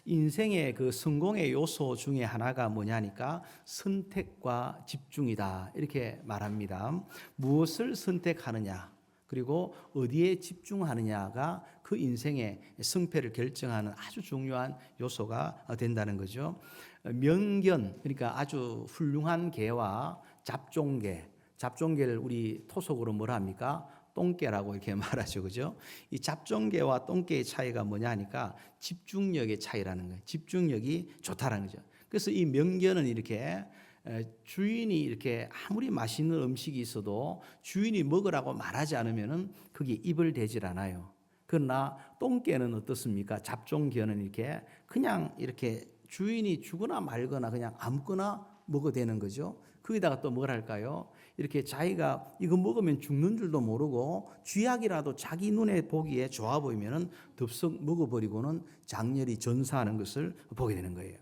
인생의 그 성공의 요소 중에 하나가 뭐냐니까 선택과 집중이다 이렇게 말합니다. 무엇을 선택하느냐 그리고 어디에 집중하느냐가 그 인생의 승패를 결정하는 아주 중요한 요소가 된다는 거죠. 명견 그러니까 아주 훌륭한 개와 잡종개, 잡종개를 우리 토속으로 뭐라 합니까? 똥개라고 이렇게 말하죠. 그죠? 이 잡종개와 똥개의 차이가 뭐냐 하니까 집중력의 차이라는 거예요. 집중력이 좋다라는 거죠. 그래서 이 명견은 이렇게 주인이 이렇게 아무리 맛있는 음식이 있어도 주인이 먹으라고 말하지 않으면은 그게 입을 대질 않아요. 그러나 똥개는 어떻습니까? 잡종개는 이렇게 그냥 이렇게 주인이 주거나 말거나 그냥 아무거나 먹어도 되는 거죠. 거기다가 또 뭘 할까요? 이렇게 자기가 이거 먹으면 죽는 줄도 모르고 쥐약이라도 자기 눈에 보기에 좋아 보이면은 덥석 먹어버리고는 장렬히 전사하는 것을 보게 되는 거예요.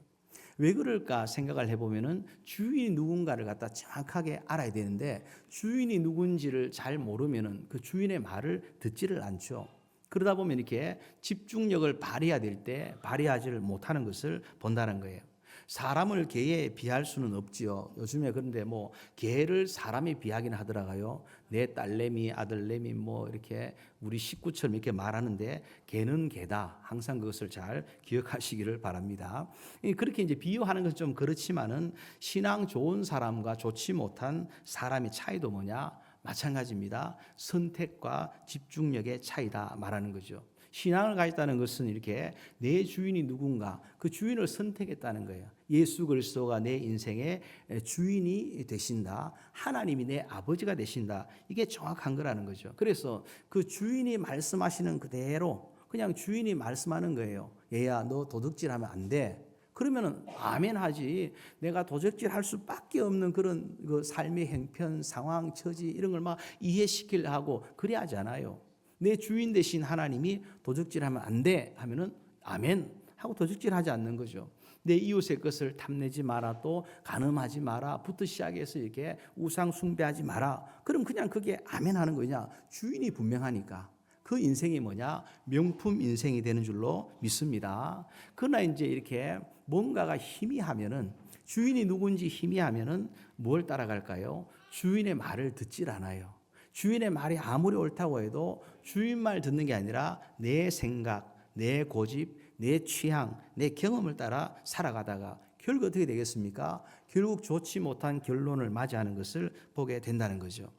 왜 그럴까 생각을 해보면은 주인이 누군가를 갖다 정확하게 알아야 되는데 주인이 누군지를 잘 모르면은 그 주인의 말을 듣지를 않죠. 그러다 보면 이렇게 집중력을 발휘해야 될 때 발휘하지를 못하는 것을 본다는 거예요. 사람을 개에 비할 수는 없지요. 요즘에 그런데 뭐 개를 사람에 비하기는 하더라고요. 내 딸내미, 아들내미 뭐 이렇게 우리 식구처럼 이렇게 말하는데 개는 개다. 항상 그것을 잘 기억하시기를 바랍니다. 그렇게 이제 비유하는 것은 좀 그렇지만은 신앙 좋은 사람과 좋지 못한 사람의 차이도 뭐냐? 마찬가지입니다. 선택과 집중력의 차이다 말하는 거죠. 신앙을 가졌다는 것은 이렇게 내 주인이 누군가 그 주인을 선택했다는 거예요. 예수 그리스도가 내 인생의 주인이 되신다. 하나님이 내 아버지가 되신다. 이게 정확한 거라는 거죠. 그래서 그 주인이 말씀하시는 그대로 그냥 주인이 말씀하는 거예요. 얘야 너 도둑질하면 안 돼. 그러면은 아멘 하지. 내가 도적질할 수밖에 없는 그런 그 삶의 형편, 상황, 처지 이런 걸 막 이해시키려 하고 그래 하지 않아요. 내 주인 되신 하나님이 도적질하면 안 돼 하면은 아멘 하고 도적질하지 않는 거죠. 내 이웃의 것을 탐내지 마라, 또 간음하지 마라, 부터 시작해서 이렇게 우상 숭배하지 마라. 그럼 그냥 그게 아멘 하는 거냐? 주인이 분명하니까. 그 인생이 뭐냐? 명품 인생이 되는 줄로 믿습니다. 그러나 이제 이렇게 뭔가가 희미하면은 주인이 누군지 희미하면은 뭘 따라갈까요? 주인의 말을 듣질 않아요. 주인의 말이 아무리 옳다고 해도 주인 말 듣는 게 아니라 내 생각, 내 고집, 내 취향, 내 경험을 따라 살아가다가 결국 어떻게 되겠습니까? 결국 좋지 못한 결론을 맞이하는 것을 보게 된다는 거죠.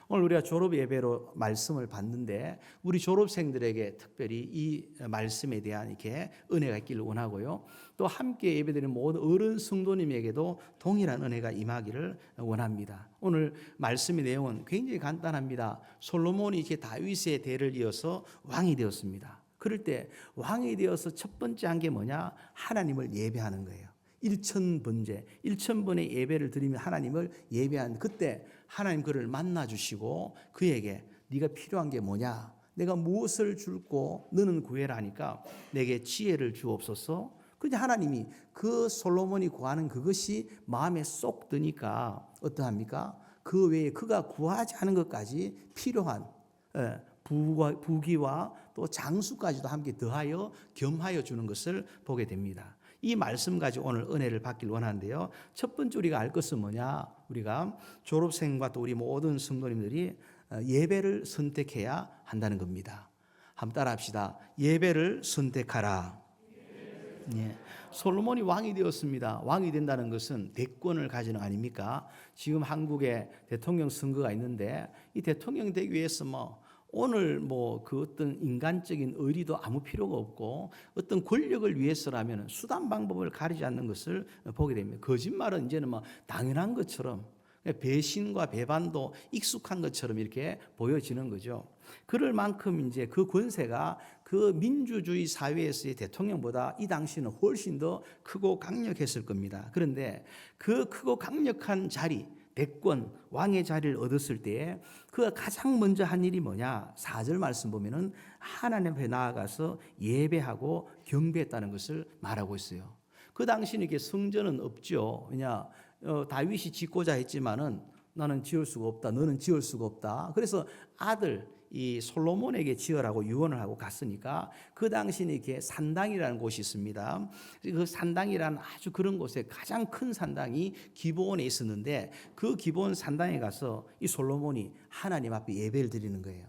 오늘 우리가 졸업 예배로 말씀을 받는데 우리 졸업생들에게 특별히 이 말씀에 대한 이렇게 은혜가 있기를 원하고요. 또 함께 예배드리는 모든 어른 성도님에게도 동일한 은혜가 임하기를 원합니다. 오늘 말씀의 내용은 굉장히 간단합니다. 솔로몬이 이렇게 다윗의 대를 이어서 왕이 되었습니다. 그럴 때 왕이 되어서 첫 번째 한 게 뭐냐? 하나님을 예배하는 거예요. 1000번째, 1000번의 예배를 드리며 하나님을 예배한 그때 하나님 그를 만나 주시고 그에게 네가 필요한 게 뭐냐? 내가 무엇을 줄고 너는 구해라 하니까 내게 지혜를 주옵소서. 그런데 하나님이 그 솔로몬이 구하는 그것이 마음에 쏙 드니까 어떠합니까? 그 외에 그가 구하지 않은 것까지 필요한 부귀와 또 장수까지도 함께 더하여 겸하여 주는 것을 보게 됩니다. 이 말씀 가지고 오늘 은혜를 받길 원하는데요. 첫 번째 우리가 알 것은 뭐냐? 우리가 졸업생과 또 우리 모든 성도님들이 예배를 선택해야 한다는 겁니다. 한번 따라 합시다. 예배를 선택하라. 예. 솔로몬이 왕이 되었습니다. 왕이 된다는 것은 대권을 가지는 거 아닙니까? 지금 한국에 대통령 선거가 있는데 이 대통령 되기 위해서 오늘 그 어떤 인간적인 의리도 아무 필요가 없고 어떤 권력을 위해서라면 수단 방법을 가리지 않는 것을 보게 됩니다. 거짓말은 이제는 당연한 것처럼 배신과 배반도 익숙한 것처럼 이렇게 보여지는 거죠. 그럴 만큼 이제 그 권세가 그 민주주의 사회에서의 대통령보다 이 당시는 훨씬 더 크고 강력했을 겁니다. 그런데 그 크고 강력한 자리, 대권, 왕의 자리를 얻었을 때에 그가 가장 먼저 한 일이 뭐냐? 4절 말씀 보면은 하나님 앞에 나아가서 예배하고 경배했다는 것을 말하고 있어요. 그 당시는 이렇게 성전은 없죠. 왜냐? 다윗이 짓고자 했지만은 나는 지을 수가 없다. 너는 지을 수가 없다. 그래서 아들, 이 솔로몬에게 지으라고 유언을 하고 갔으니까 그 당시에 이렇게 산당이라는 곳이 있습니다. 그 산당이라는 아주 그런 곳에 가장 큰 산당이 기브온에 있었는데 그 기브온 산당에 가서 이 솔로몬이 하나님 앞에 예배를 드리는 거예요.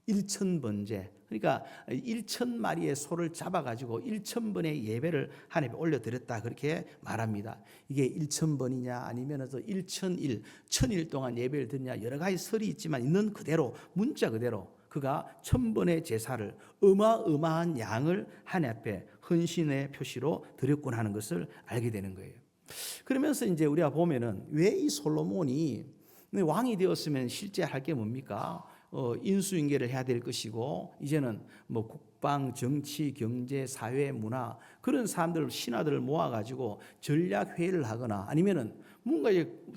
1,000번째. 그러니까 1,000마리의 소를 잡아가지고 1,000번의 예배를 하나님께 올려드렸다 그렇게 말합니다. 이게 1,000번이냐 아니면 1,001, 1,000일 동안 예배를 드리냐 여러 가지 설이 있지만 있는 그대로 문자 그대로 그가 1,000번의 제사를 어마어마한 양을 하나님 앞에 헌신의 표시로 드렸구나 하는 것을 알게 되는 거예요. 그러면서 이제 우리가 보면은 왜 이 솔로몬이 왕이 되었으면 실제 할 게 뭡니까? 인수인계를 해야 될 것이고 이제는 뭐 국방, 정치, 경제, 사회, 문화 그런 사람들 신하들을 모아가지고 전략 회의를 하거나 아니면은 뭔가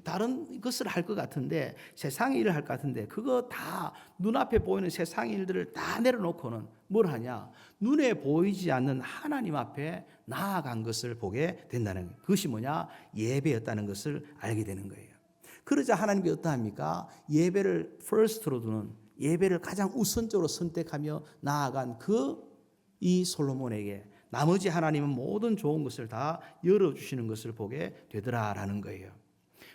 다른 것을 할 것 같은데 세상의 일을 할 것 같은데 그거 다 눈앞에 보이는 세상의 일들을 다 내려놓고는 뭘 하냐? 눈에 보이지 않는 하나님 앞에 나아간 것을 보게 된다는 거예요. 그것이 뭐냐? 예배였다는 것을 알게 되는 거예요. 그러자 하나님이 어떠합니까? 예배를 first로 두는 예배를 가장 우선적으로 선택하며 나아간 이 솔로몬에게 나머지 하나님은 모든 좋은 것을 다 열어주시는 것을 보게 되더라라는 거예요.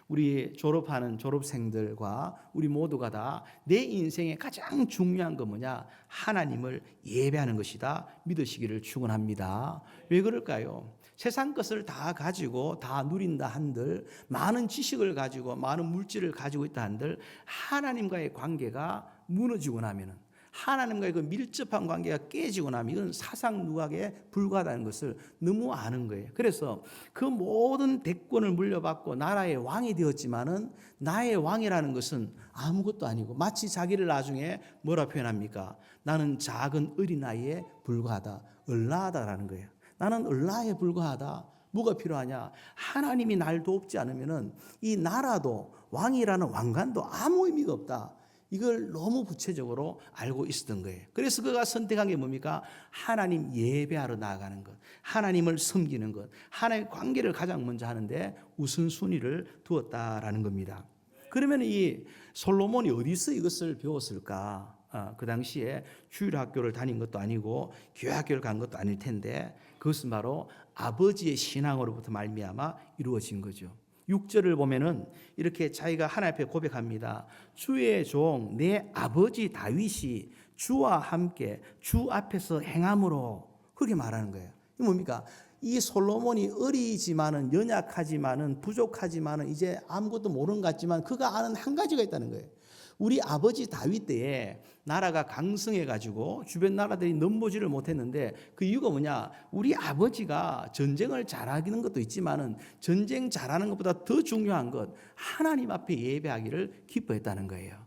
우리 졸업하는 졸업생들과 우리 모두가 다 내 인생의 가장 중요한 건 뭐냐? 하나님을 예배하는 것이다 믿으시기를 축원합니다. 왜 그럴까요? 세상 것을 다 가지고 다 누린다 한들 많은 지식을 가지고 많은 물질을 가지고 있다 한들 하나님과의 관계가 무너지고 나면은 하나님과의 그 밀접한 관계가 깨지고 나면 이건 사상 누각에 불과하다는 것을 너무 아는 거예요. 그래서 그 모든 대권을 물려받고 나라의 왕이 되었지만은 나의 왕이라는 것은 아무것도 아니고 마치 자기를 나중에 뭐라 표현합니까? 나는 작은 어린아이에 불과하다, 얼라하다라는 거예요. 나는 얼라에 불과하다. 뭐가 필요하냐? 하나님이 날 돕지 않으면은 이 나라도 왕이라는 왕관도 아무 의미가 없다. 이걸 너무 구체적으로 알고 있었던 거예요. 그래서 그가 선택한 게 뭡니까? 하나님 예배하러 나아가는 것, 하나님을 섬기는 것, 하나님의 관계를 가장 먼저 하는데 우선순위를 두었다라는 겁니다. 그러면 이 솔로몬이 어디서 이것을 배웠을까? 그 당시에 주일학교를 다닌 것도 아니고 교회학교를 간 것도 아닐 텐데 그것은 바로 아버지의 신앙으로부터 말미암아 이루어진 거죠. 6절을 보면은 이렇게 자기가 하나님 앞에 고백합니다. 주의 종 내 아버지 다윗이 주와 함께 주 앞에서 행함으로 그렇게 말하는 거예요. 이게 뭡니까? 이 솔로몬이 어리지만은 연약하지만은 부족하지만은 이제 아무것도 모르는 것 같지만 그가 아는 한 가지가 있다는 거예요. 우리 아버지 다윗 때에 나라가 강성해가지고 주변 나라들이 넘보지를 못했는데 그 이유가 뭐냐? 우리 아버지가 전쟁을 잘하는 것도 있지만은 전쟁 잘하는 것보다 더 중요한 것 하나님 앞에 예배하기를 기뻐했다는 거예요.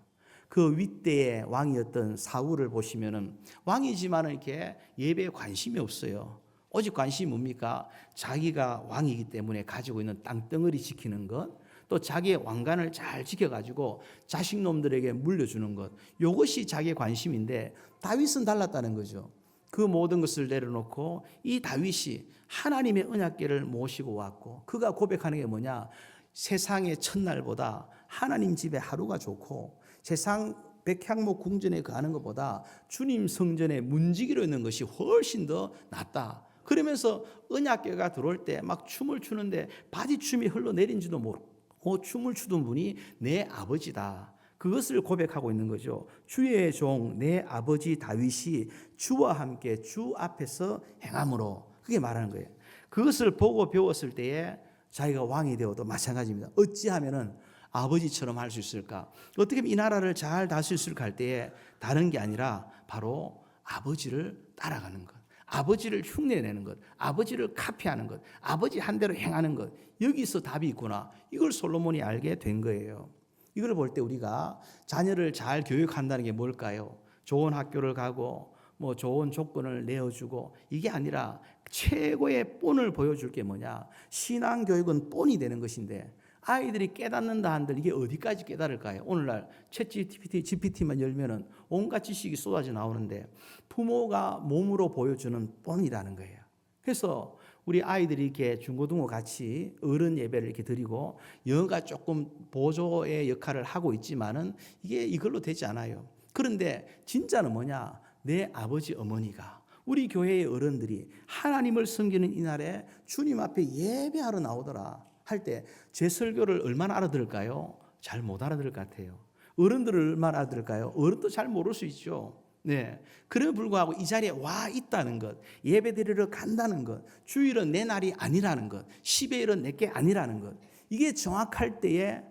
그 윗대의 왕이었던 사울을 보시면은 왕이지만은 이렇게 예배에 관심이 없어요. 오직 관심이 뭡니까? 자기가 왕이기 때문에 가지고 있는 땅덩어리 지키는 것, 또 자기의 왕관을 잘 지켜가지고 자식놈들에게 물려주는 것, 이것이 자기의 관심인데 다윗은 달랐다는 거죠. 그 모든 것을 내려놓고 이 다윗이 하나님의 언약궤를 모시고 왔고 그가 고백하는 게 뭐냐? 세상의 첫날보다 하나님 집에 하루가 좋고 세상 백향목 궁전에 가는 것보다 주님 성전에 문지기로 있는 것이 훨씬 더 낫다. 그러면서 언약궤가 들어올 때 막 춤을 추는데 바디춤이 흘러내린지도 모르고 춤을 추던 분이 내 아버지다. 그것을 고백하고 있는 거죠. 주의 종 내 아버지 다윗이 주와 함께 주 앞에서 행함으로 그게 말하는 거예요. 그것을 보고 배웠을 때에 자기가 왕이 되어도 마찬가지입니다. 어찌하면은 아버지처럼 할 수 있을까? 어떻게 이 나라를 잘 다스릴 수 있을까 할 때에 다른 게 아니라 바로 아버지를 따라가는 것. 아버지를 흉내내는 것, 아버지를 카피하는 것, 아버지 한 대로 행하는 것. 여기서 답이 있구나. 이걸 솔로몬이 알게 된 거예요. 이걸 볼 때 우리가 자녀를 잘 교육한다는 게 뭘까요? 좋은 학교를 가고 뭐 좋은 조건을 내어주고 이게 아니라 최고의 본을 보여줄 게 뭐냐? 신앙교육은 본이 되는 것인데 아이들이 깨닫는다 한들 이게 어디까지 깨달을까요? 오늘날 GPT만 열면은 온갖 지식이 쏟아져 나오는데 부모가 몸으로 보여주는 본이라는 거예요. 그래서 우리 아이들이 이렇게 중고등부 같이 어른 예배를 이렇게 드리고 영어가 조금 보조의 역할을 하고 있지만은 이게 이걸로 되지 않아요. 그런데 진짜는 뭐냐? 내 아버지 어머니가, 우리 교회의 어른들이 하나님을 섬기는 이날에 주님 앞에 예배하러 나오더라 할 때 제 설교를 얼마나 알아들을까요? 잘 못 알아들을 것 같아요. 어른들을 얼마나 알아들을까요? 어른도 잘 모를 수 있죠. 네. 그럼에도 불구하고 이 자리에 와 있다는 것, 예배 드리러 간다는 것, 주일은 내 날이 아니라는 것, 10의1은 내게 아니라는 것, 이게 정확할 때에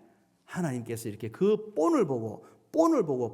하나님께서 이렇게 그 본을 보고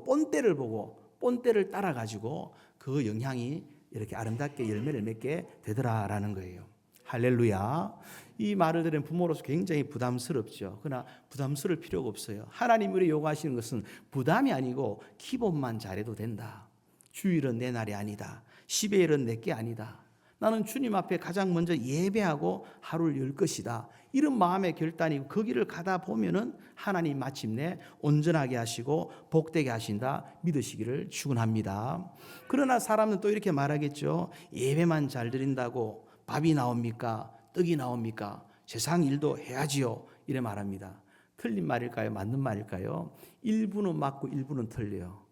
본때를 보고 본때를 따라가지고 그 영향이 이렇게 아름답게 열매를 맺게 되더라라는 거예요. 할렐루야. 이 말을 들은 부모로서 굉장히 부담스럽죠. 그러나 부담스러울 필요가 없어요. 하나님이 우리 요구하시는 것은 부담이 아니고 기본만 잘해도 된다. 주일은 내 날이 아니다. 10의1은 내게 아니다. 나는 주님 앞에 가장 먼저 예배하고 하루를 열 것이다. 이런 마음의 결단이고 그 길을 가다 보면은 하나님 마침내 온전하게 하시고 복되게 하신다 믿으시기를 축원합니다. 그러나 사람은 또 이렇게 말하겠죠. 예배만 잘 드린다고 밥이 나옵니까? 떡이 나옵니까? 세상 일도 해야지요. 이래 말합니다. 틀린 말일까요? 맞는 말일까요? 일부는 맞고 일부는 틀려요.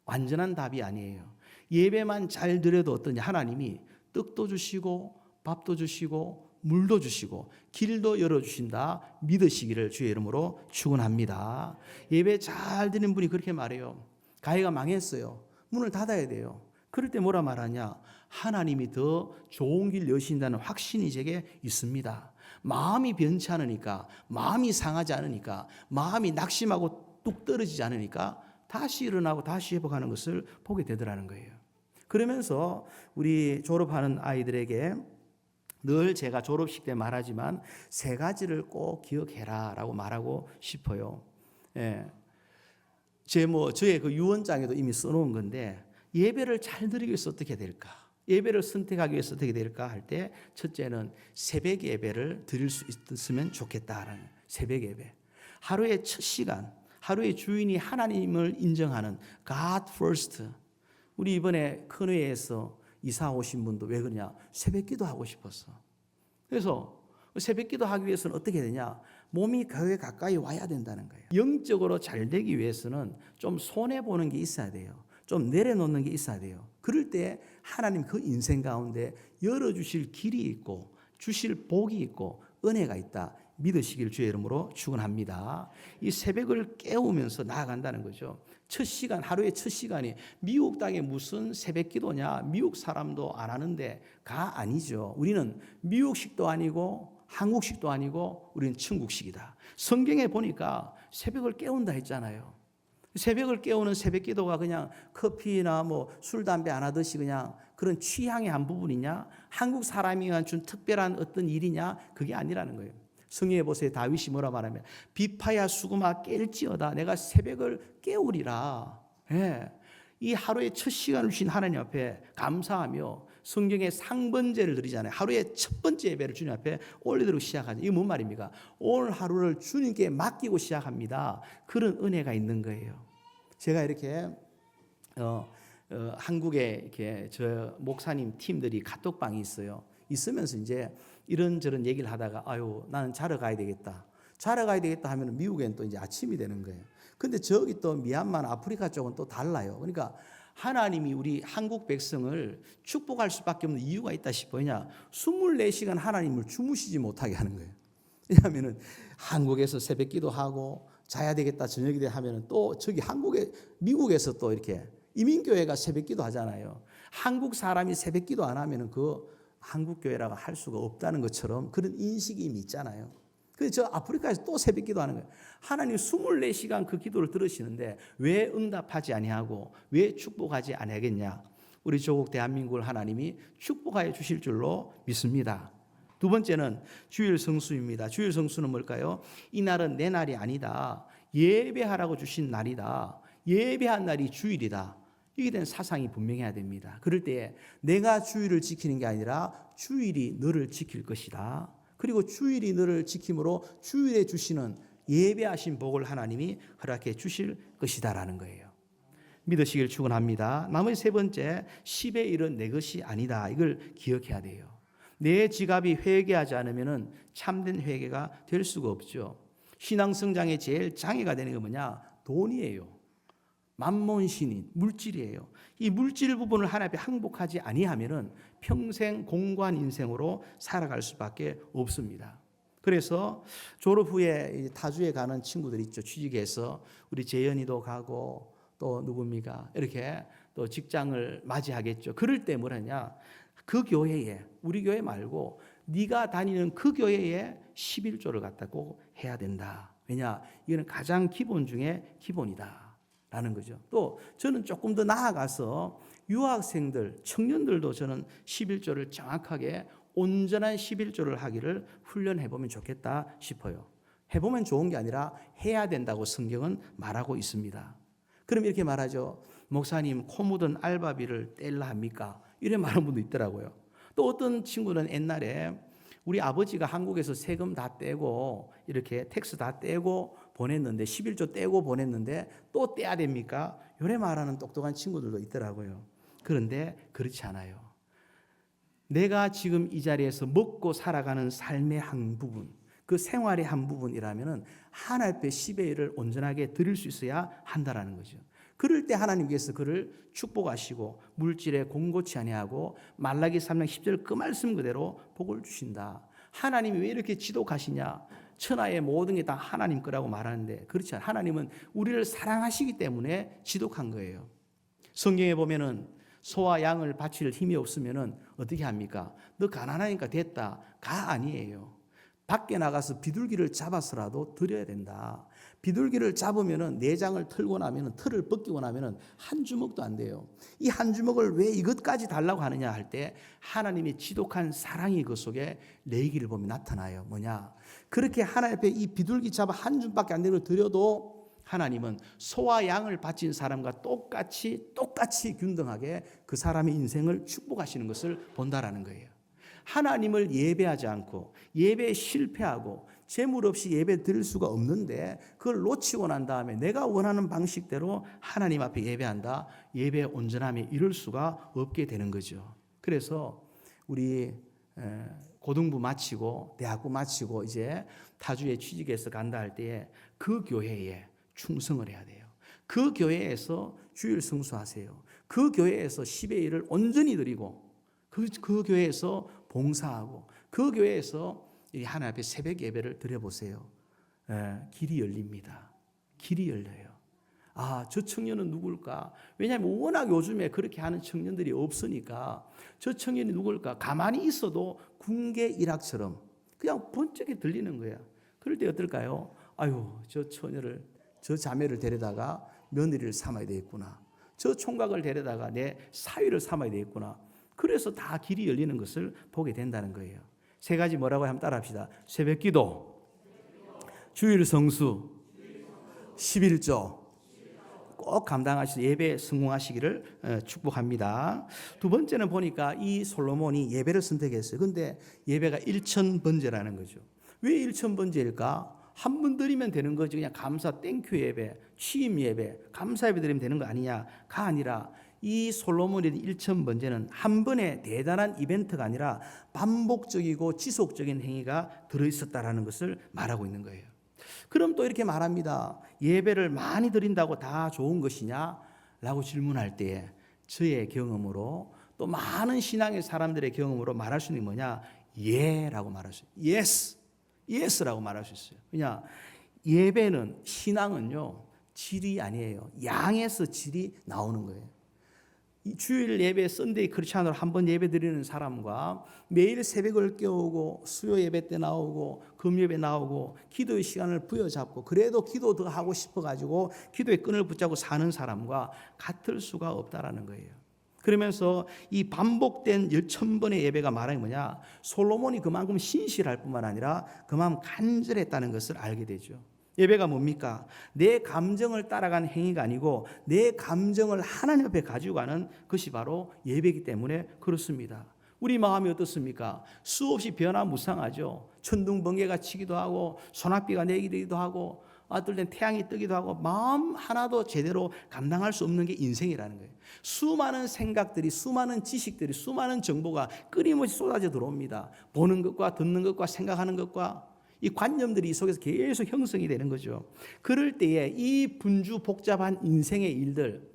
완전한 답이 아니에요. 예배만 잘 드려도 어떠냐? 하나님이 떡도 주시고 밥도 주시고 물도 주시고 길도 열어주신다 믿으시기를 주의 이름으로 축원합니다. 예배 잘 드리는 분이 그렇게 말해요. 가게가 망했어요. 문을 닫아야 돼요. 그럴 때 뭐라 말하냐? 하나님이 더 좋은 길 여신다는 확신이 제게 있습니다. 마음이 변치 않으니까, 마음이 상하지 않으니까, 마음이 낙심하고 뚝 떨어지지 않으니까 다시 일어나고 다시 회복하는 것을 보게 되더라는 거예요. 그러면서 우리 졸업하는 아이들에게 늘 제가 졸업식 때 말하지만 세 가지를 꼭 기억해라 라고 말하고 싶어요. 예. 저의 그 유언장에도 이미 써놓은 건데, 예배를 잘 드리기 위해서 어떻게 될까? 예배를 선택하기 위해서 어떻게 될까 할 때 첫째는 새벽 예배를 드릴 수 있으면 좋겠다라는 새벽 예배. 하루의 첫 시간, 하루의 주인이 하나님을 인정하는 God first. 우리 이번에 큰 회에서 이사 오신 분도 왜 그러냐? 새벽 기도하고 싶었어. 그래서 새벽 기도하기 위해서는 어떻게 되냐? 몸이 교회 가까이 와야 된다는 거예요. 영적으로 잘 되기 위해서는 좀 손해보는 게 있어야 돼요. 좀 내려놓는 게 있어야 돼요. 그럴 때 하나님 그 인생 가운데 열어주실 길이 있고 주실 복이 있고 은혜가 있다. 믿으시길 주의 이름으로 축원합니다. 이 새벽을 깨우면서 나아간다는 거죠. 첫 시간, 하루의 첫 시간이 미국 땅에 무슨 새벽 기도냐? 미국 사람도 안 하는데가 아니죠. 우리는 미국식도 아니고 한국식도 아니고 우리는 천국식이다. 성경에 보니까 새벽을 깨운다 했잖아요. 새벽을 깨우는 새벽 기도가 그냥 커피나 뭐 술, 담배 안 하듯이 그냥 그런 취향의 한 부분이냐? 한국 사람이 준 특별한 어떤 일이냐? 그게 아니라는 거예요. 성경에 보세요. 다윗이 뭐라 말하면 비파야 수구마 깰지어다 내가 새벽을 깨우리라. 예. 이 하루의 첫 시간을 주신 하나님 앞에 감사하며 성경에 상번제를 드리잖아요. 하루의 첫 번째 예배를 주님 앞에 올리도록 시작하죠. 이게 뭔 말입니까? 오늘 하루를 주님께 맡기고 시작합니다. 그런 은혜가 있는 거예요. 제가 이렇게 한국에 이렇게 저 목사님 팀들이 카톡방이 있어요. 있으면서 이제 이런저런 얘기를 하다가 아유 나는 자러 가야 되겠다. 자러 가야 되겠다 하면 미국엔 또 이제 아침이 되는 거예요. 근데 저기 또 미얀마, 아프리카 쪽은 또 달라요. 그러니까 하나님이 우리 한국 백성을 축복할 수밖에 없는 이유가 있다 싶어요. 24시간 하나님을 주무시지 못하게 하는 거예요. 왜냐하면 한국에서 새벽 기도하고 자야 되겠다 저녁이 돼 하면은 또 저기 미국에서 또 이렇게 이민교회가 새벽 기도 하잖아요. 한국 사람이 새벽 기도 안 하면은 그 한국 교회라고 할 수가 없다는 것처럼 그런 인식이 이미 있잖아요. 그래서 저 아프리카에서 또 새벽 기도하는 거예요. 하나님 24시간 그 기도를 들으시는데 왜 응답하지 아니하고 왜 축복하지 아니하겠냐? 우리 조국 대한민국을 하나님이 축복하여 주실 줄로 믿습니다. 두 번째는 주일 성수입니다. 주일 성수는 뭘까요? 이 날은 내 날이 아니다. 예배하라고 주신 날이다. 예배한 날이 주일이다. 이게 된 사상이 분명해야 됩니다. 그럴 때에 내가 주일을 지키는 게 아니라 주일이 너를 지킬 것이다. 그리고 주일이 너를 지킴으로 주일에 주시는 예배하신 복을 하나님이 허락해 주실 것이다라는 거예요. 믿으시길 축원합니다. 나머지 세 번째, 10의1은 내 것이 아니다. 이걸 기억해야 돼요. 내 지갑이 회개하지 않으면 참된 회개가 될 수가 없죠. 신앙 성장의 제일 장애가 되는 게 뭐냐? 돈이에요. 만몬 신인, 물질이에요. 이 물질 부분을 하나님 앞에 항복하지 아니하면은 평생 공고한 인생으로 살아갈 수밖에 없습니다. 그래서 졸업 후에 타주에 가는 친구들 있죠. 취직해서 우리 재현이도 가고 또 누굽니까? 이렇게 또 직장을 맞이하겠죠. 그럴 때 뭐라냐? 그 교회에, 우리 교회 말고 네가 다니는 그 교회에 11조를 갖다 꼭 해야 된다. 왜냐? 이거는 가장 기본 중에 기본이다 라는 거죠. 또 저는 조금 더 나아가서 유학생들, 청년들도 저는 11조를 정확하게 온전한 11조를 하기를 훈련해 보면 좋겠다 싶어요. 해보면 좋은 게 아니라 해야 된다고 성경은 말하고 있습니다. 그럼 이렇게 말하죠. 목사님, 코 묻은 알바비를 뗄라 합니까? 이런 말하는 분도 있더라고요. 또 어떤 친구는 옛날에 우리 아버지가 한국에서 세금 다 떼고 이렇게 텍스 다 떼고 보냈는데 11조 떼고 보냈는데 또 떼야 됩니까? 이래 말하는 똑똑한 친구들도 있더라고요. 그런데 그렇지 않아요. 내가 지금 이 자리에서 먹고 살아가는 삶의 한 부분, 그 생활의 한 부분이라면 하나님 앞에 10의 1을 온전하게 드릴 수 있어야 한다라는 거죠. 그럴 때 하나님께서 그를 축복하시고 물질에 공고치 아니하고 말라기 3장 10절 그 말씀 그대로 복을 주신다. 하나님이 왜 이렇게 지독하시냐? 천하의 모든 게 다 하나님 거라고 말하는데 그렇지 않아요. 하나님은 우리를 사랑하시기 때문에 지독한 거예요. 성경에 보면은 소와 양을 바칠 힘이 없으면은 어떻게 합니까? 너 가난하니까 됐다. 가 아니에요. 밖에 나가서 비둘기를 잡아서라도 드려야 된다. 비둘기를 잡으면은 내장을 털고 나면은 털을 벗기고 나면은 한 주먹도 안 돼요. 이 한 주먹을 왜 이것까지 달라고 하느냐 할 때 하나님의 지독한 사랑이 그 속에 레위기를 보면 나타나요. 뭐냐? 그렇게 하나님 앞에 이 비둘기 잡아 한 줌밖에 안 되는 걸 드려도 하나님은 소와 양을 바친 사람과 똑같이 균등하게 그 사람의 인생을 축복하시는 것을 본다라는 거예요. 하나님을 예배하지 않고 예배에 실패하고 재물 없이 예배 드릴 수가 없는데 그걸 놓치고 난 다음에 내가 원하는 방식대로 하나님 앞에 예배한다. 예배의 온전함에 이룰 수가 없게 되는 거죠. 그래서 우리 고등부 마치고 대학부 마치고 이제 타주에 취직해서 간다 할 때에 그 교회에 충성을 해야 돼요. 그 교회에서 주일 성수하세요. 그 교회에서 10의 1을 온전히 드리고 그 교회에서 봉사하고 그 교회에서 하나님 앞에 새벽 예배를 드려보세요. 길이 열립니다. 길이 열려요. 아, 저 청년은 누굴까? 왜냐하면 워낙 요즘에 그렇게 하는 청년들이 없으니까 저 청년이 누굴까? 가만히 있어도 군계 일학처럼 그냥 번쩍이 들리는 거야. 그럴 때 어떨까요? 아유, 저 처녀를, 저 자매를 데려다가 며느리를 삼아야 되겠구나. 저 총각을 데려다가 내 사위를 삼아야 되겠구나. 그래서 다 길이 열리는 것을 보게 된다는 거예요. 세 가지 뭐라고 하면 따라합시다. 새벽기도, 주일 성수, 11조 꼭 감당하셔서 예배에 성공하시기를 축복합니다. 두 번째는 보니까 이 솔로몬이 예배를 선택했어요. 그런데 예배가 1000번제라는 거죠. 왜 1000번제일까? 한 번 드리면 되는 거지. 그냥 감사 땡큐 예배, 취임 예배, 감사 예배 드리면 되는 거 아니냐가 아니라 이 솔로몬의 1000번제는 한 번의 대단한 이벤트가 아니라 반복적이고 지속적인 행위가 들어있었다라는 것을 말하고 있는 거예요. 그럼 또 이렇게 말합니다. 예배를 많이 드린다고 다 좋은 것이냐? 라고 질문할 때에 저의 경험으로 또 많은 신앙의 사람들의 경험으로 말할 수 있는 게 뭐냐? 예라고 말할 수 있어요. 예스, 예스라고 말할 수 있어요. 그냥 예배는, 신앙은요 질이 아니에요. 양에서 질이 나오는 거예요. 이 주일 예배 썬데이 크리스찬으로 한 번 예배 드리는 사람과 매일 새벽을 깨우고 수요 예배 때 나오고 금 예배 나오고 기도의 시간을 부여잡고 그래도 기도 더 하고 싶어가지고 기도의 끈을 붙잡고 사는 사람과 같을 수가 없다라는 거예요. 그러면서 이 반복된 1000번의 예배가 말하는 게 뭐냐? 솔로몬이 그만큼 신실할 뿐만 아니라 그만큼 간절했다는 것을 알게 되죠. 예배가 뭡니까? 내 감정을 따라가는 행위가 아니고 내 감정을 하나님 앞에 가지고 가는 것이 바로 예배이기 때문에 그렇습니다. 우리 마음이 어떻습니까? 수없이 변화무쌍하죠. 천둥번개가 치기도 하고 소낙비가 내리기도 하고 어떨 땐 태양이 뜨기도 하고 마음 하나도 제대로 감당할 수 없는 게 인생이라는 거예요. 수많은 생각들이, 수많은 지식들이, 수많은 정보가 끊임없이 쏟아져 들어옵니다. 보는 것과 듣는 것과 생각하는 것과 이 관념들이 이 속에서 계속 형성이 되는 거죠. 그럴 때에 이 분주복잡한 인생의 일들,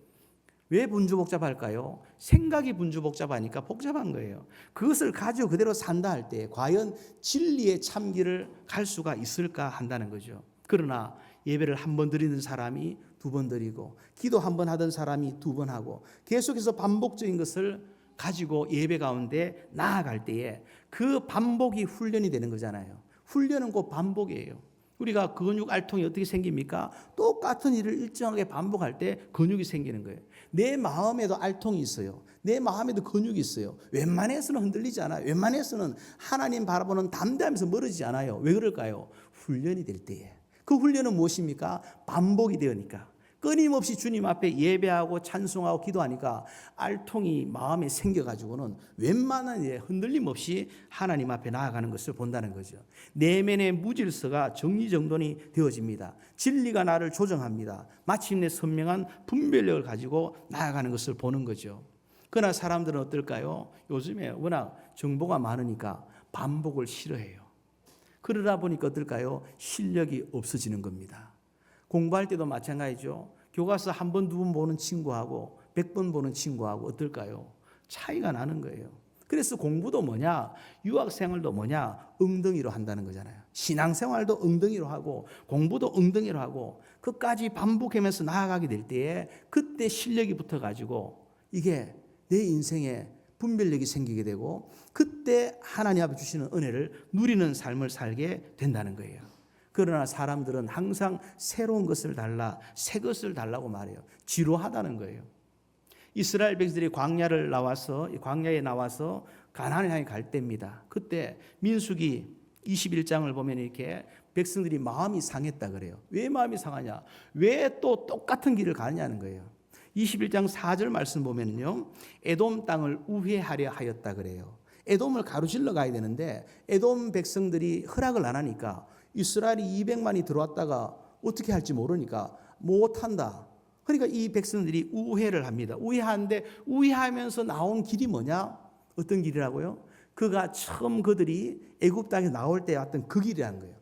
왜 분주복잡할까요? 생각이 분주복잡하니까 복잡한 거예요. 그것을 가지고 그대로 산다 할 때 과연 진리의 참길을 갈 수가 있을까 한다는 거죠. 그러나 예배를 한 번 드리는 사람이 두 번 드리고, 기도 한 번 하던 사람이 두 번 하고, 계속해서 반복적인 것을 가지고 예배 가운데 나아갈 때에 그 반복이 훈련이 되는 거잖아요. 훈련은 곧 반복이에요. 우리가 근육 알통이 어떻게 생깁니까? 똑같은 일을 일정하게 반복할 때 근육이 생기는 거예요. 내 마음에도 알통이 있어요. 내 마음에도 근육이 있어요. 웬만해서는 흔들리지 않아요. 웬만해서는 하나님 바라보는 담대하면서 멀어지지 않아요. 왜 그럴까요? 훈련이 될 때에. 그 훈련은 무엇입니까? 반복이 되니까. 끊임없이 주님 앞에 예배하고 찬송하고 기도하니까 알통이 마음에 생겨가지고는 웬만한 일에 흔들림 없이 하나님 앞에 나아가는 것을 본다는 거죠. 내면의 무질서가 정리정돈이 되어집니다. 진리가 나를 조정합니다. 마침내 선명한 분별력을 가지고 나아가는 것을 보는 거죠. 그러나 사람들은 어떨까요? 요즘에 워낙 정보가 많으니까 반복을 싫어해요. 그러다 보니까 어떨까요? 실력이 없어지는 겁니다. 공부할 때도 마찬가지죠. 교과서 한 번, 두 번 보는 친구하고 100번 보는 친구하고 어떨까요? 차이가 나는 거예요. 그래서 공부도 뭐냐? 유학생활도 뭐냐? 엉덩이로 한다는 거잖아요. 신앙생활도 엉덩이로 하고 공부도 엉덩이로 하고 끝까지 반복하면서 나아가게 될 때에 그때 실력이 붙어가지고 이게 내 인생에 분별력이 생기게 되고 그때 하나님 앞에 주시는 은혜를 누리는 삶을 살게 된다는 거예요. 그러나 사람들은 항상 새로운 것을 달라, 새 것을 달라고 말해요. 지루하다는 거예요. 이스라엘 백성들이 광야에 나와서 가나안을 향해 갈 때입니다. 그때 민수기 21장을 보면 이렇게 백성들이 마음이 상했다 그래요. 왜 마음이 상하냐? 왜 또 똑같은 길을 가느냐는 거예요. 21장 4절 말씀 보면요, 에돔 땅을 우회하려 하였다 그래요. 에돔을 가로질러 가야 되는데 에돔 백성들이 허락을 안 하니까 이스라엘이 200만이 들어왔다가 어떻게 할지 모르니까 못한다. 그러니까 이 백성들이 우회를 합니다. 우회하는데 우회하면서 나온 길이 뭐냐? 어떤 길이라고요? 그가 처음 그들이 애굽 땅에 나올 때 왔던 그 길이라는 거예요.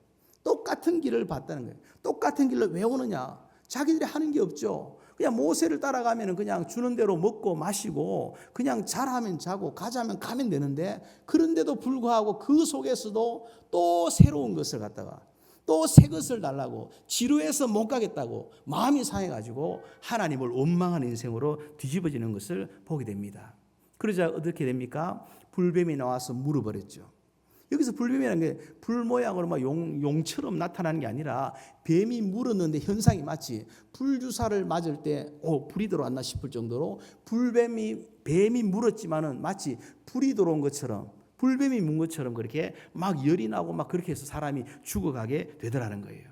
똑같은 길을 봤다는 거예요. 똑같은 길을 왜 오느냐? 자기들이 하는 게 없죠. 그냥 모세를 따라가면 그냥 주는 대로 먹고 마시고 그냥 자라면 자고 가자면 가면 되는데, 그런데도 불구하고 그 속에서도 또 새로운 것을 갖다가 또 새 것을 달라고 지루해서 못 가겠다고 마음이 상해가지고 하나님을 원망하는 인생으로 뒤집어지는 것을 보게 됩니다. 그러자 어떻게 됩니까? 불뱀이 나와서 물어버렸죠. 여기서 불뱀이라는 게 불 모양으로 막 용처럼 나타나는 게 아니라 뱀이 물었는데 현상이 마치 불주사를 맞을 때 불이 들어왔나 싶을 정도로 뱀이 물었지만은 마치 불이 들어온 것처럼, 불뱀이 문 것처럼 그렇게 막 열이 나고 막 그렇게 해서 사람이 죽어가게 되더라는 거예요.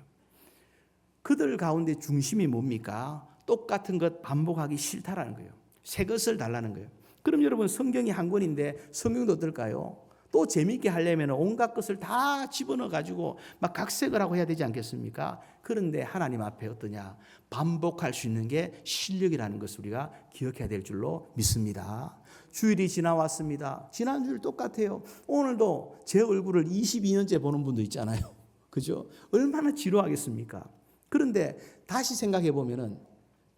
그들 가운데 중심이 뭡니까? 똑같은 것 반복하기 싫다라는 거예요. 새 것을 달라는 거예요. 그럼 여러분, 성경이 한 권인데 성경도 어떨까요? 또 재미있게 하려면 온갖 것을 다 집어넣어 가지고 막 각색을 하고 해야 되지 않겠습니까? 그런데 하나님 앞에 어떠냐? 반복할 수 있는 게 실력이라는 것을 우리가 기억해야 될 줄로 믿습니다. 주일이 지나왔습니다. 지난 주일 똑같아요. 오늘도 제 얼굴을 22년째 보는 분도 있잖아요. 그죠? 얼마나 지루하겠습니까? 그런데 다시 생각해 보면은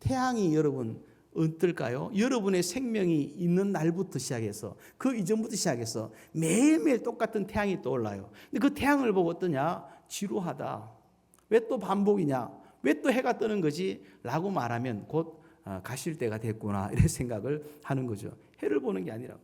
태양이 여러분 어떨까요? 여러분의 생명이 있는 날부터 시작해서 그 이전부터 시작해서 매일매일 똑같은 태양이 떠올라요. 근데 그 태양을 보고 어떠냐? 지루하다. 왜 또 반복이냐? 왜 또 해가 뜨는 거지? 라고 말하면 곧 가실 때가 됐구나, 이런 생각을 하는 거죠. 해를 보는 게 아니라.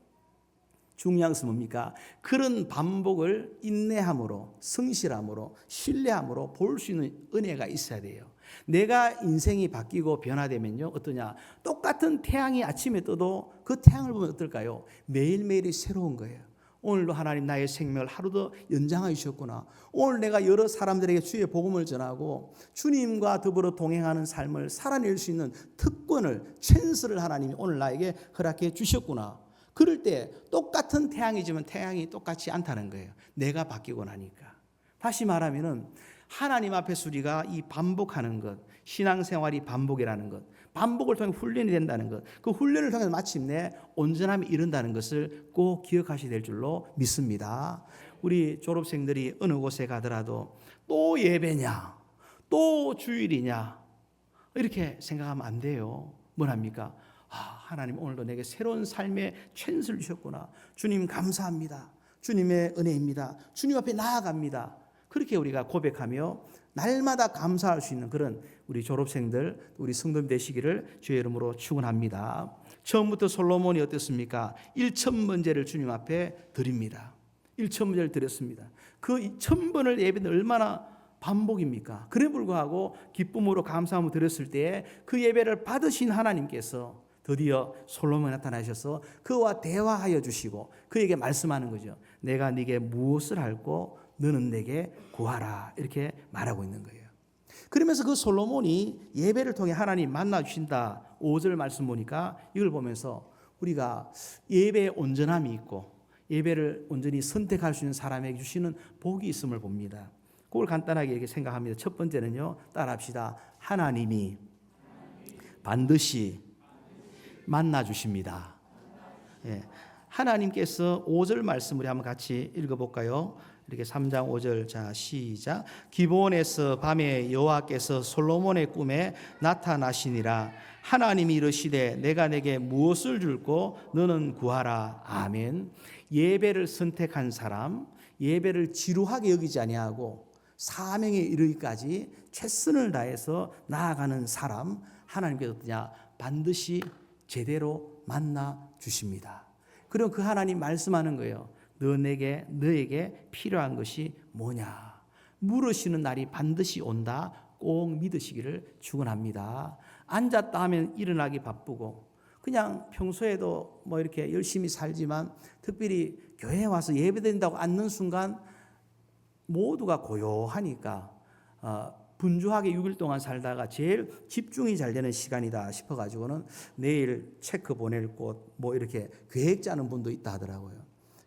중요한 것은 뭡니까? 그런 반복을 인내함으로, 성실함으로, 신뢰함으로 볼 수 있는 은혜가 있어야 돼요. 내가 인생이 바뀌고 변화되면요, 어떠냐? 똑같은 태양이 아침에 떠도 그 태양을 보면 어떨까요? 매일매일이 새로운 거예요. 오늘도 하나님 나의 생명을 하루 더 연장하여 주셨구나. 오늘 내가 여러 사람들에게 주의 복음을 전하고 주님과 더불어 동행하는 삶을 살아낼 수 있는 특권을, 찬스를 하나님이 오늘 나에게 허락해 주셨구나. 그럴 때 똑같은 태양이지만 태양이 똑같지 않다는 거예요. 내가 바뀌고 나니까. 다시 말하면은 하나님 앞에서 우리가 이 반복하는 것, 신앙생활이 반복이라는 것, 반복을 통해 훈련이 된다는 것, 그 훈련을 통해서 마침내 온전함이 이른다는 것을 꼭 기억하셔야 될 줄로 믿습니다. 우리 졸업생들이 어느 곳에 가더라도 또 예배냐, 또 주일이냐 이렇게 생각하면 안 돼요. 뭐랍니까? 하나님 오늘도 내게 새로운 삶의 찬스를 주셨구나. 주님 감사합니다. 주님의 은혜입니다. 주님 앞에 나아갑니다. 그렇게 우리가 고백하며 날마다 감사할 수 있는 그런 우리 졸업생들, 우리 성도님 되시기를 주의 이름으로 축원합니다. 처음부터 솔로몬이 어땠습니까? 1,000번제를 주님 앞에 드립니다. 1,000번제를 드렸습니다. 그 1,000번을 예배는 얼마나 반복입니까? 그래 불구하고 기쁨으로 감사함을 드렸을 때에 그 예배를 받으신 하나님께서 드디어 솔로몬에 나타나셔서 그와 대화하여 주시고 그에게 말씀하는 거죠. 내가 네게 무엇을 할고 너는 내게 구하라 이렇게 말하고 있는 거예요. 그러면서 그 솔로몬이 예배를 통해 하나님 만나 주신다 5절 말씀 보니까 이걸 보면서 우리가 예배에 온전함이 있고 예배를 온전히 선택할 수 있는 사람에게 주시는 복이 있음을 봅니다. 그걸 간단하게 이렇게 생각합니다. 첫 번째는요, 따라합시다. 하나님이 반드시 만나 주십니다. 예, 하나님께서 5절 말씀 우리 한번 같이 읽어볼까요? 이렇게 3장 5절 자 시작. 기브온에서 밤에 여호와께서 솔로몬의 꿈에 나타나시니라. 하나님이 이르시되 내가 내게 무엇을 줄고 너는 구하라. 아멘. 예배를 선택한 사람, 예배를 지루하게 여기지 아니하고 사명에 이르기까지 최선을 다해서 나아가는 사람, 하나님께서 어떠냐? 반드시 제대로 만나 주십니다. 그럼 그 하나님 말씀하는 거예요. 너에게 필요한 것이 뭐냐? 물으시는 날이 반드시 온다. 꼭 믿으시기를 축원합니다. 앉았다 하면 일어나기 바쁘고 그냥 평소에도 뭐 이렇게 열심히 살지만 특별히 교회에 와서 예배드린다고 앉는 순간 모두가 고요하니까 분주하게 6일 동안 살다가 제일 집중이 잘 되는 시간이다 싶어가지고는 내일 체크 보낼 곳 뭐 이렇게 계획 짜는 분도 있다 하더라고요.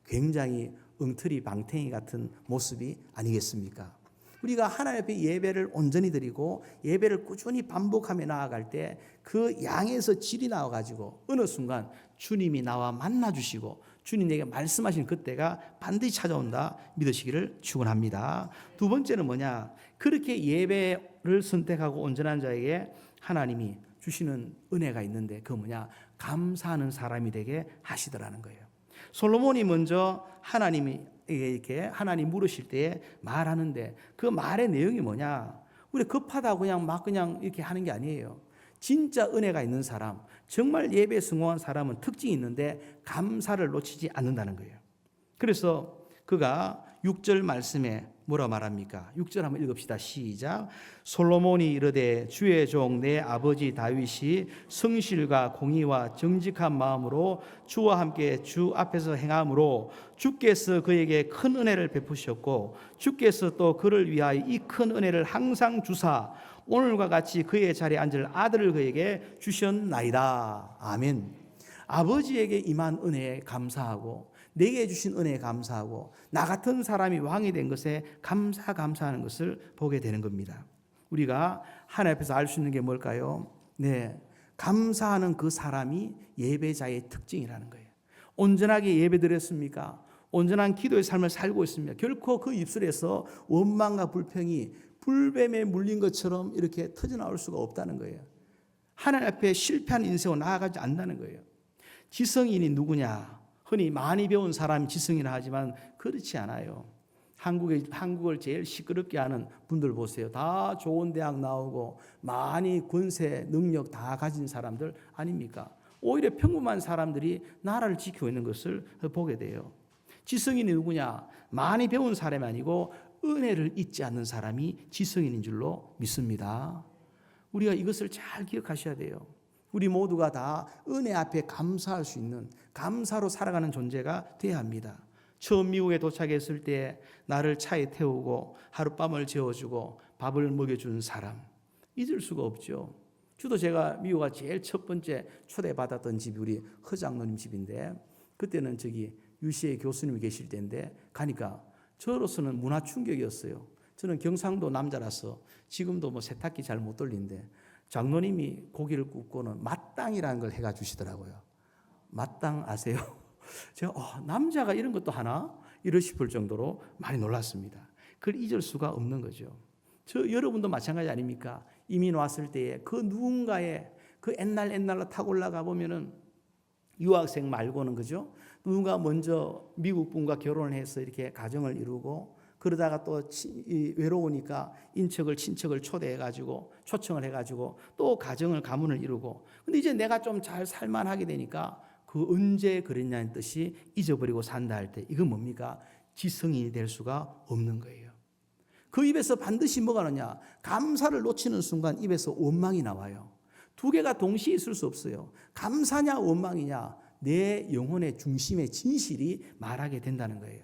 굉장히 엉터리 방탱이 같은 모습이 아니겠습니까? 우리가 하나님 앞에 예배를 온전히 드리고 예배를 꾸준히 반복하며 나아갈 때 그 양에서 질이 나와가지고 어느 순간 주님이 나와 만나주시고 주님 내게 말씀하신 그때가 반드시 찾아온다 믿으시기를 축원합니다. 두 번째는 뭐냐? 그렇게 예배를 선택하고 온전한 자에게 하나님이 주시는 은혜가 있는데 그 뭐냐? 감사하는 사람이 되게 하시더라는 거예요. 솔로몬이 먼저 하나님이 이렇게 하나님 물으실 때에 말하는데 그 말의 내용이 뭐냐? 우리 급하다고 그냥 이렇게 하는 게 아니에요. 진짜 은혜가 있는 사람, 정말 예배에 성공한 사람은 특징이 있는데 감사를 놓치지 않는다는 거예요. 그래서 그가 6절 말씀에 뭐라 말합니까? 6절 한번 읽읍시다. 시작. 솔로몬이 이르되 주의 종 내 아버지 다윗이 성실과 공의와 정직한 마음으로 주와 함께 주 앞에서 행함으로 주께서 그에게 큰 은혜를 베푸셨고 주께서 또 그를 위하여 이 큰 은혜를 항상 주사 오늘과 같이 그의 자리에 앉을 아들을 그에게 주셨나이다. 아멘. 아버지에게 임한 은혜에 감사하고 내게 주신 은혜에 감사하고 나 같은 사람이 왕이 된 것에 감사하는 것을 보게 되는 겁니다. 우리가 하나님 앞에서 알 수 있는 게 뭘까요? 네, 감사하는 그 사람이 예배자의 특징이라는 거예요. 온전하게 예배드렸습니까? 온전한 기도의 삶을 살고 있습니다. 결코 그 입술에서 원망과 불평이 불뱀에 물린 것처럼 이렇게 터져나올 수가 없다는 거예요. 하나님 앞에 실패한 인생으로 나아가지 않는다는 거예요. 지성인이 누구냐? 흔히 많이 배운 사람이 지성이라 하지만 그렇지 않아요. 한국을 제일 시끄럽게 하는 분들 보세요. 다 좋은 대학 나오고 많이 권세, 능력 다 가진 사람들 아닙니까? 오히려 평범한 사람들이 나라를 지키고 있는 것을 보게 돼요. 지성인이 누구냐? 많이 배운 사람이 아니고 은혜를 잊지 않는 사람이 지성인인 줄로 믿습니다. 우리가 이것을 잘 기억하셔야 돼요. 우리 모두가 다 은혜 앞에 감사할 수 있는 감사로 살아가는 존재가 되어야 합니다. 처음 미국에 도착했을 때 나를 차에 태우고 하룻밤을 재워주고 밥을 먹여준 사람 잊을 수가 없죠. 주도 제가 미국가 제일 첫 번째 초대받았던 집이 우리 허 장로님 집인데 그때는 저기 UCA 교수님이 계실 때인데 가니까 저로서는 문화 충격이었어요. 저는 경상도 남자라서 지금도 뭐 세탁기 잘 못 돌리는데 장로님이 고기를 굽고는 마땅이라는 걸 해가 주시더라고요. 마땅 아세요? 제가 남자가 이런 것도 하나? 이러 싶을 정도로 많이 놀랐습니다. 그걸 잊을 수가 없는 거죠. 여러분도 마찬가지 아닙니까? 이민 왔을 때에 그 누군가의 그 옛날로 타고 올라가 보면은 유학생 말고는 그죠? 누군가 먼저 미국 분과 결혼을 해서 이렇게 가정을 이루고 그러다가 또 외로우니까 친척을 초대해가지고 초청을 해가지고 또 가문을 이루고 근데 이제 내가 좀 잘 살만하게 되니까 그 언제 그랬냐는 뜻이 잊어버리고 산다 할 때 이건 뭡니까? 지성인이 될 수가 없는 거예요. 그 입에서 반드시 뭐가 나냐? 감사를 놓치는 순간 입에서 원망이 나와요. 두 개가 동시에 있을 수 없어요. 감사냐 원망이냐 내 영혼의 중심의 진실이 말하게 된다는 거예요.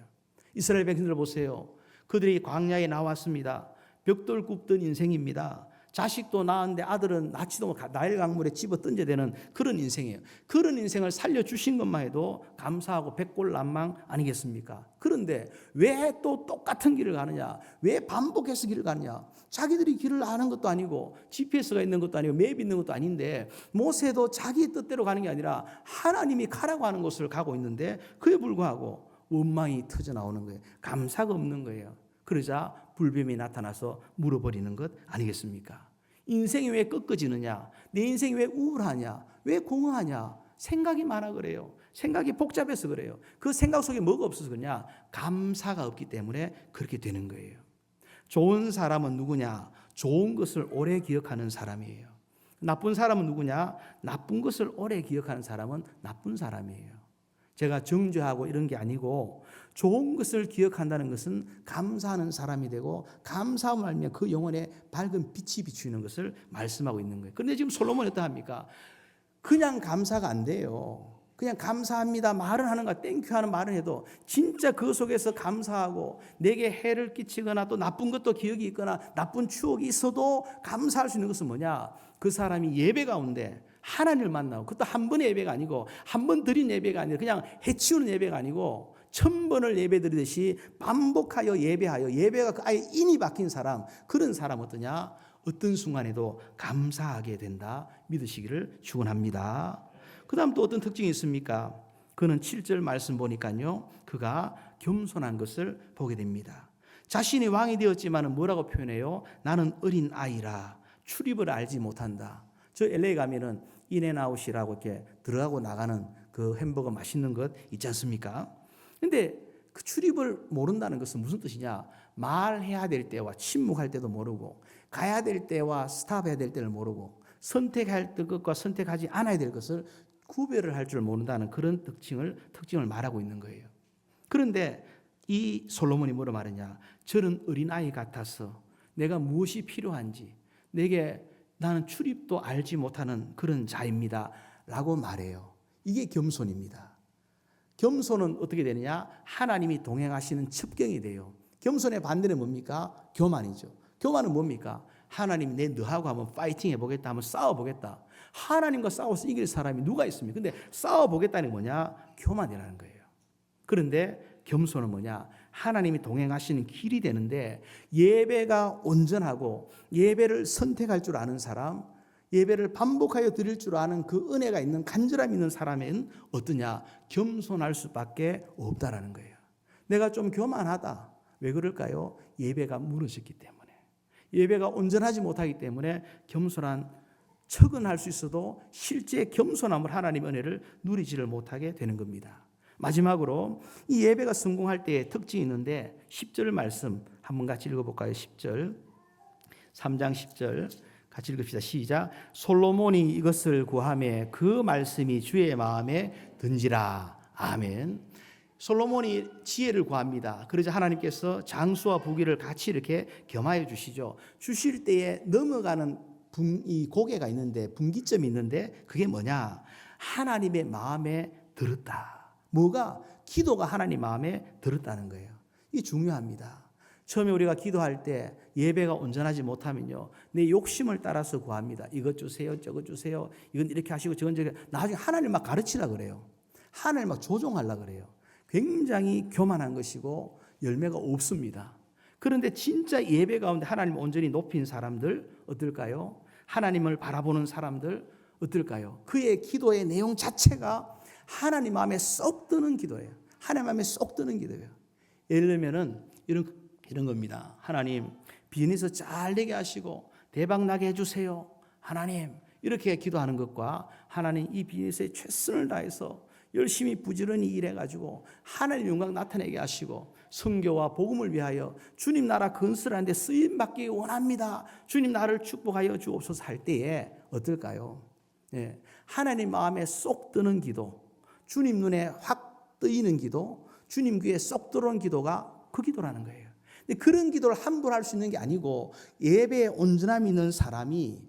이스라엘 백성들 보세요. 그들이 광야에 나왔습니다. 벽돌 굽던 인생입니다. 자식도 낳았는데 아들은 낳지도 못하고 나일 강물에 집어 던져야 되는 그런 인생이에요. 그런 인생을 살려주신 것만 해도 감사하고 백골난망 아니겠습니까? 그런데 왜 또 똑같은 길을 가느냐? 왜 반복해서 길을 가느냐? 자기들이 길을 아는 것도 아니고 GPS가 있는 것도 아니고 맵이 있는 것도 아닌데 모세도 자기 뜻대로 가는 게 아니라 하나님이 가라고 하는 곳을 가고 있는데 그에 불구하고 원망이 터져나오는 거예요. 감사가 없는 거예요. 그러자 불뱀이 나타나서 물어버리는 것 아니겠습니까? 인생이 왜 꺾어지느냐? 내 인생이 왜 우울하냐? 왜 공허하냐? 생각이 많아 그래요. 생각이 복잡해서 그래요. 그 생각 속에 뭐가 없어서 그러냐? 감사가 없기 때문에 그렇게 되는 거예요. 좋은 사람은 누구냐? 좋은 것을 오래 기억하는 사람이에요. 나쁜 사람은 누구냐? 나쁜 것을 오래 기억하는 사람은 나쁜 사람이에요. 제가 정죄하고 이런 게 아니고 좋은 것을 기억한다는 것은 감사하는 사람이 되고 감사함을 알면 그 영혼에 밝은 빛이 비추는 것을 말씀하고 있는 거예요. 그런데 지금 솔로몬이 어떠합니까? 그냥 감사가 안 돼요. 그냥 감사합니다 말은 하는가 땡큐 하는 말은 해도 진짜 그 속에서 감사하고 내게 해를 끼치거나 또 나쁜 것도 기억이 있거나 나쁜 추억이 있어도 감사할 수 있는 것은 뭐냐? 그 사람이 예배 가운데 하나님을 만나고 그것도 한 번의 예배가 아니고 한 번 드린 예배가 아니라 그냥 해치우는 예배가 아니고 1000번을 예배 드리듯이 반복하여 예배하여 예배가 아예 인이 박힌 사람 그런 사람 어떠냐? 어떤 순간에도 감사하게 된다 믿으시기를 축원합니다. 그 다음 또 어떤 특징이 있습니까? 그는 7절 말씀 보니까요 그가 겸손한 것을 보게 됩니다. 자신이 왕이 되었지만 뭐라고 표현해요? 나는 어린 아이라 출입을 알지 못한다. 저 LA 가면은 인앤아웃이라고 이렇게 들어가고 나가는 그 햄버거 맛있는 것 있지 않습니까? 근데 그 출입을 모른다는 것은 무슨 뜻이냐? 말해야 될 때와 침묵할 때도 모르고 가야 될 때와 스탑해야 될 때를 모르고 선택할 것과 선택하지 않아야 될 것을 구별을 할 줄 모른다는 그런 특징을 말하고 있는 거예요. 그런데 이 솔로몬이 뭐로 말하냐? 저는 어린아이 같아서 내가 무엇이 필요한지 내게 나는 출입도 알지 못하는 그런 자입니다 라고 말해요. 이게 겸손입니다. 겸손은 어떻게 되느냐? 하나님이 동행하시는 첩경이 돼요. 겸손의 반대는 뭡니까? 교만이죠. 교만은 뭡니까? 하나님 내 너하고 한번 파이팅 해보겠다 한번 싸워보겠다. 하나님과 싸워서 이길 사람이 누가 있습니까? 근데 싸워보겠다는 게 뭐냐? 교만이라는 거예요. 그런데 겸손은 뭐냐? 하나님이 동행하시는 길이 되는데 예배가 온전하고 예배를 선택할 줄 아는 사람, 예배를 반복하여 드릴 줄 아는 그 은혜가 있는 간절함이 있는 사람은 어떠냐? 겸손할 수밖에 없다라는 거예요. 내가 좀 교만하다. 왜 그럴까요? 예배가 무너졌기 때문에. 예배가 온전하지 못하기 때문에 겸손한 척은 할 수 있어도 실제 겸손함을 하나님의 은혜를 누리지를 못하게 되는 겁니다. 마지막으로 이 예배가 성공할 때의 특징이 있는데 10절 말씀 한번 같이 읽어볼까요? 10절 3장 10절 같이 읽읍시다. 시작. 솔로몬이 이것을 구하매 그 말씀이 주의 마음에 든지라. 아멘. 솔로몬이 지혜를 구합니다. 그러자 하나님께서 장수와 부귀를 같이 이렇게 겸하여 주시죠. 주실 때에 넘어가는 이 고개가 있는데 분기점이 있는데 그게 뭐냐? 하나님의 마음에 들었다. 뭐가? 기도가 하나님 마음에 들었다는 거예요. 이게 중요합니다. 처음에 우리가 기도할 때 예배가 온전하지 못하면요 내 욕심을 따라서 구합니다. 이것 주세요 저것 주세요 이건 이렇게 하시고 저건 저렇게 나중에 하나님 막 가르치라 그래요. 하나님 막 조종하려 그래요. 굉장히 교만한 것이고 열매가 없습니다. 그런데 진짜 예배 가운데 하나님 온전히 높인 사람들 어떨까요? 하나님을 바라보는 사람들 어떨까요? 그의 기도의 내용 자체가 하나님 마음에 쏙 드는 기도예요. 하나님 마음에 쏙 드는 기도예요. 예를 들면은 이런 겁니다. 하나님, 비즈니스 잘 되게 하시고 대박 나게 해주세요. 하나님, 이렇게 기도하는 것과 하나님 이 비즈니스에 최선을 다해서 열심히 부지런히 일해가지고 하나님 영광 나타내게 하시고 선교와 복음을 위하여 주님 나라 건설하는데 쓰임 받기 원합니다. 주님 나를 축복하여 주옵소서 할 때에 어떨까요? 예, 하나님 마음에 쏙 드는 기도, 주님 눈에 확 뜨이는 기도, 주님 귀에 쏙 들어오는 기도가 그 기도라는 거예요. 근데 그런 기도를 함부로 할 수 있는 게 아니고 예배에 온전함이 있는 사람이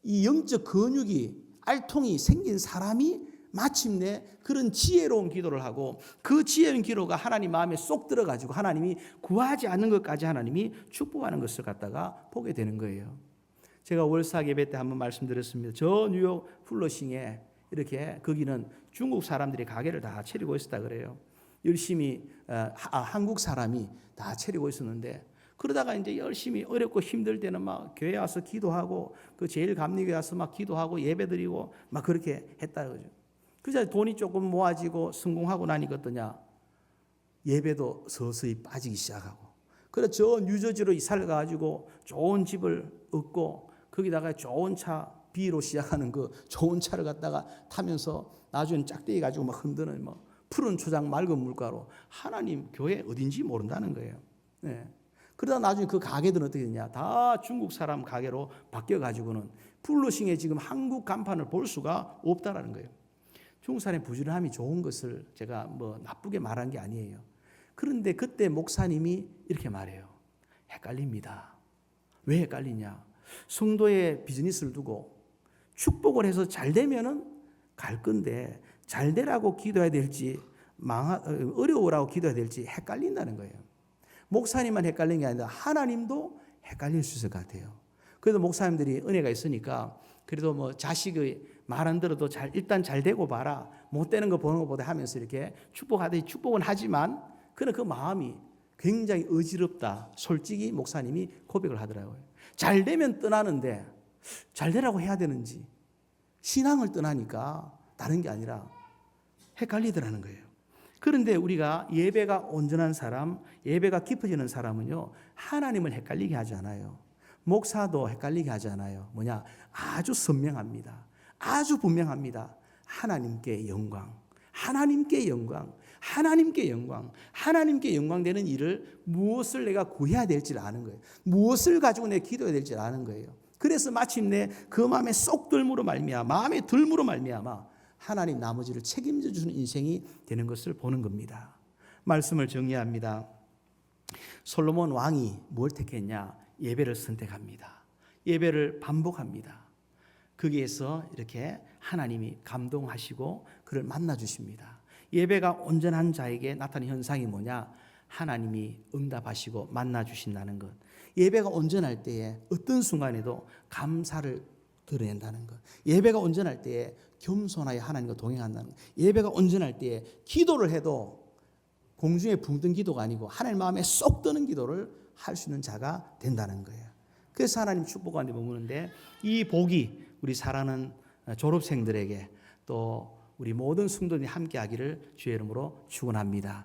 이 영적 근육이 알통이 생긴 사람이 마침내 그런 지혜로운 기도를 하고 그 지혜로운 기도가 하나님 마음에 쏙 들어가지고 하나님이 구하지 않는 것까지 하나님이 축복하는 것을 갖다가 보게 되는 거예요. 제가 월삭 예배 때 한번 말씀드렸습니다. 저 뉴욕 플러싱에 이렇게 거기는 중국 사람들이 가게를 다 차리고 있었다 그래요. 열심히 한국 사람이 다 차리고 있었는데 그러다가 이제 열심히 어렵고 힘들 때는 막 교회 와서 기도하고 그 제일감리교회 와서 막 기도하고 예배드리고 막 그렇게 했다 그러죠. 그래서 돈이 조금 모아지고 성공하고 나니까 어떠냐? 예배도 서서히 빠지기 시작하고. 그래서 저 뉴저지로 이사를 가지고 좋은 집을 얻고 거기다가 좋은 차 B로 시작하는 그 좋은 차를 갖다가 타면서 나중엔 짝대기 가지고 막 흔드는 뭐 푸른 초장 맑은 물가로 하나님 교회 어딘지 모른다는 거예요. 네. 그러다 나중에 그 가게들은 어떻게 되냐? 다 중국 사람 가게로 바뀌어 가지고는 플러싱에 지금 한국 간판을 볼 수가 없다라는 거예요. 중국 사람의 부지런함이 좋은 것을 제가 뭐 나쁘게 말한 게 아니에요. 그런데 그때 목사님이 이렇게 말해요. 헷갈립니다. 왜 헷갈리냐? 성도의 비즈니스를 두고 축복을 해서 잘 되면은 갈 건데 잘 되라고 기도해야 될지 어려우라고 기도해야 될지 헷갈린다는 거예요. 목사님만 헷갈리는 게 아니라 하나님도 헷갈릴 수 있을 것 같아요. 그래도 목사님들이 은혜가 있으니까 그래도 뭐 자식의 말 안 들어도 일단 잘 되고 봐라. 못 되는 거 보는 것보다 하면서 이렇게 축복은 하지만 그는 그 마음이 굉장히 어지럽다. 솔직히 목사님이 고백을 하더라고요. 잘 되면 떠나는데 잘 되라고 해야 되는지 신앙을 떠나니까 다른 게 아니라 헷갈리더라는 거예요. 그런데 우리가 예배가 온전한 사람, 예배가 깊어지는 사람은요, 하나님을 헷갈리게 하지 않아요. 목사도 헷갈리게 하지 않아요. 뭐냐? 아주 선명합니다. 아주 분명합니다. 하나님께 영광, 하나님께 영광, 하나님께 영광, 하나님께 영광 되는 일을 무엇을 내가 구해야 될지를 아는 거예요. 무엇을 가지고 내가 기도해야 될지를 아는 거예요. 그래서 마침내 그 마음에 쏙 들므로 말미암아, 마음에 들므로 말미암아 하나님 나머지를 책임져 주는 인생이 되는 것을 보는 겁니다. 말씀을 정리합니다. 솔로몬 왕이 뭘 택했냐? 예배를 선택합니다. 예배를 반복합니다. 거기에서 이렇게 하나님이 감동하시고 그를 만나 주십니다. 예배가 온전한 자에게 나타나는 현상이 뭐냐? 하나님이 응답하시고 만나 주신다는 것. 예배가 온전할 때에 어떤 순간에도 감사를 드러낸다는 것. 예배가 온전할 때에 겸손하여 하나님과 동행한다는 것. 예배가 온전할 때에 기도를 해도 공중에 붕 뜬 기도가 아니고 하나님 마음에 쏙 드는 기도를 할 수 있는 자가 된다는 거예요. 그래서 하나님 축복하는데 머무는데 이 복이 우리 사랑하는 졸업생들에게 또 우리 모든 성도들이 함께하기를 주의 이름으로 축원합니다.